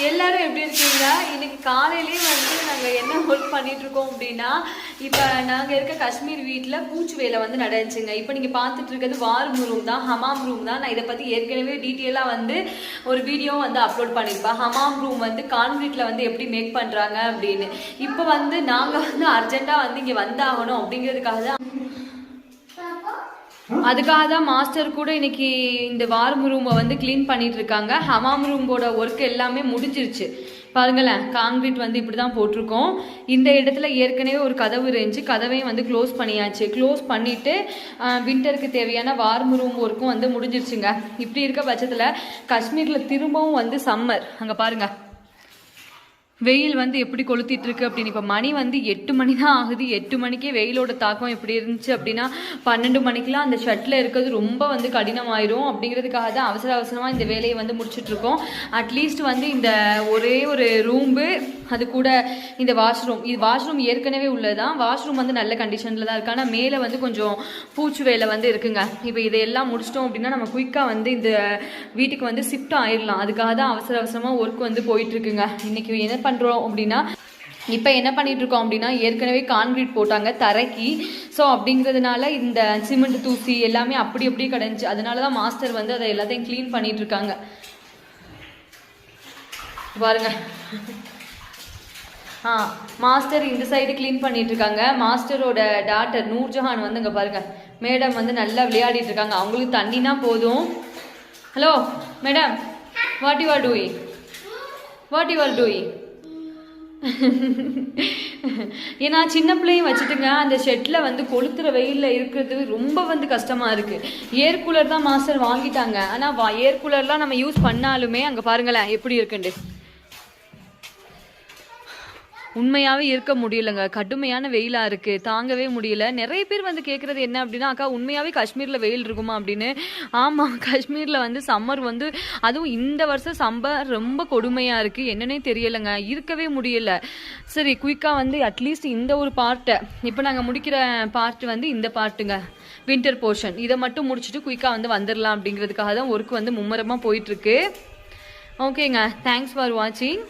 எல்லாரும் எப்படி இருக்கீங்க? இன்னைக்கு காலையிலேயே வந்து நாங்கள் என்ன ஒர்க் பண்ணிட்டு இருக்கோம் அப்படின்னா, இப்போ நாங்கள் இருக்க காஷ்மீர் வீட்டில் பூச்சி வேலை வந்து நடந்துச்சுங்க. இப்போ நீங்கள் பார்த்துட்டு இருக்கிறது வார்ம் ரூம் தான், ஹமாம் ரூம் தான். நான் இதை பற்றி ஏற்கனவே டீட்டெயிலாக வந்து ஒரு வீடியோ வந்து அப்லோட் பண்ணியிருப்பேன். ஹமாம் ரூம் வந்து கான்கிரீட்டில் வந்து எப்படி மேக் பண்ணுறாங்க அப்படின்னு. இப்போ வந்து நாங்கள் வந்து அர்ஜென்ட்டாக வந்து இங்கே வந்தாகணும் அப்படிங்கிறதுக்காக தான் மாஸ்டர் கூட இன்னைக்கு இந்த வார்ம் ரூமை வந்து கிளீன் பண்ணிட்டு இருக்காங்க. ஹமாம் ரூமோட ஒர்க் எல்லாமே முடிஞ்சிருச்சு. பாருங்களேன், கான்கிரீட் வந்து இப்படி தான் போட்டிருக்கோம். இந்த இடத்துல ஏற்கனவே ஒரு கதவு இருந்துச்சு, கதவையும் வந்து க்ளோஸ் பண்ணியாச்சு. க்ளோஸ் பண்ணிவிட்டு வின்டருக்கு தேவையான வார்ம் ரூம் ஒர்க்கும் வந்து முடிஞ்சிருச்சுங்க. இப்படி இருக்க பட்சத்தில் காஷ்மீரில் திரும்பவும் வந்து சம்மர். அங்கே பாருங்கள், வெயில் வந்து எப்படி கொளுத்திட்டு இருக்கு அப்படின்னு. இப்போ மணி வந்து 8 மணி தான் ஆகுது. 8 மணிக்கே வெயிலோட தாக்கம் எப்படி இருந்துச்சு அப்படின்னா, 12 மணிக்கெலாம் அந்த ஷட்டில் இருக்கிறது ரொம்ப வந்து கடினமாயிரும். அப்படிங்கிறதுக்காக தான் அவசரமாக இந்த வேலையை வந்து முடிச்சுட்ருக்கோம். அட்லீஸ்ட் வந்து இந்த ஒரே ஒரு ரூம்பு, அது கூட இந்த வாஷ்ரூம், இது வாஷ்ரூம் ஏற்கனவே உள்ளதான். வாஷ்ரூம் வந்து நல்ல கண்டிஷனில் தான் இருக்கு. ஆனால் மேலே வந்து கொஞ்சம் பூச்சி வேலை வந்து இருக்குங்க. இப்போ இதையெல்லாம் முடிச்சிட்டோம் அப்படின்னா நம்ம குயிக்காக வந்து இந்த வீட்டுக்கு வந்து ஷிஃப்ட் ஆயிடலாம். அதுக்காக தான் அவசரமாக ஒர்க் வந்து போயிட்டுருக்குங்க. இன்றைக்கி என்ன பண்ணுறோம் அப்படின்னா, இப்போ என்ன பண்ணிட்டு இருக்கோம் அப்படின்னா, ஏற்கனவே கான்கிரீட் போட்டாங்க தரைக்கு. ஸோ அப்படிங்கிறதுனால இந்த சிமெண்ட் தூசி எல்லாமே அப்படியே கிடந்துச்சு. அதனால தான் மாஸ்டர் வந்து அதை எல்லாத்தையும் க்ளீன் பண்ணிட்டு இருக்காங்க. பாருங்க, மாஸ்டர் இந்த சைடு க்ளீன் பண்ணிட்டு இருக்காங்க. மாஸ்டரோட டாட்டர் நூர்ஜஹான் வந்து இங்கே பாருங்க, மேடம் வந்து நல்லா விளையாடிட்டு இருக்காங்க. அவங்களுக்கு தண்ணினா போதும். Hello madam, what you are doing? ஏன்னா சின்ன பிள்ளையும் வச்சுட்டுங்க, அந்த ஷெட்டில் வந்து கொளுத்துற வெயிலில் இருக்கிறது ரொம்ப வந்து கஷ்டமாக இருக்குது. ஏர் கூலர் தான் மாஸ்டர் வாங்கிட்டாங்க. ஆனால் ஏர் கூலர்லாம் நம்ம யூஸ் பண்ணாலுமே அங்கே பாருங்களேன் எப்படி இருக்குண்டு. உண்மையாகவே இருக்க முடியலைங்க, கடுமையான வெயிலாக இருக்குது, தாங்கவே முடியல. நிறைய பேர் வந்து கேட்குறது என்ன அப்படின்னா, அக்கா உண்மையாகவே காஷ்மீரில் வெயில் இருக்குமா அப்படின்னு. ஆமாம், காஷ்மீரில் வந்து சம்மர் வந்து, அதுவும் இந்த வருஷம் சம்மர் ரொம்ப கொடுமையாக இருக்குது. என்னன்னே தெரியலைங்க, இருக்கவே முடியலை. சரி, குயிக்காக வந்து அட்லீஸ்ட் இந்த ஒரு பார்ட்டை, இப்போ நாங்கள் முடிக்கிற பார்ட் வந்து இந்த பார்ட்டுங்க, வின்டர் போர்ஷன், இதை மட்டும் முடிச்சுட்டு குயிக்காக வந்து வந்துடலாம் அப்படிங்கிறதுக்காக தான் ஒர்க் வந்து மும்முரமாக போயிட்டுருக்கு. ஓகேங்க, தேங்க்ஸ் ஃபார் வாட்சிங்.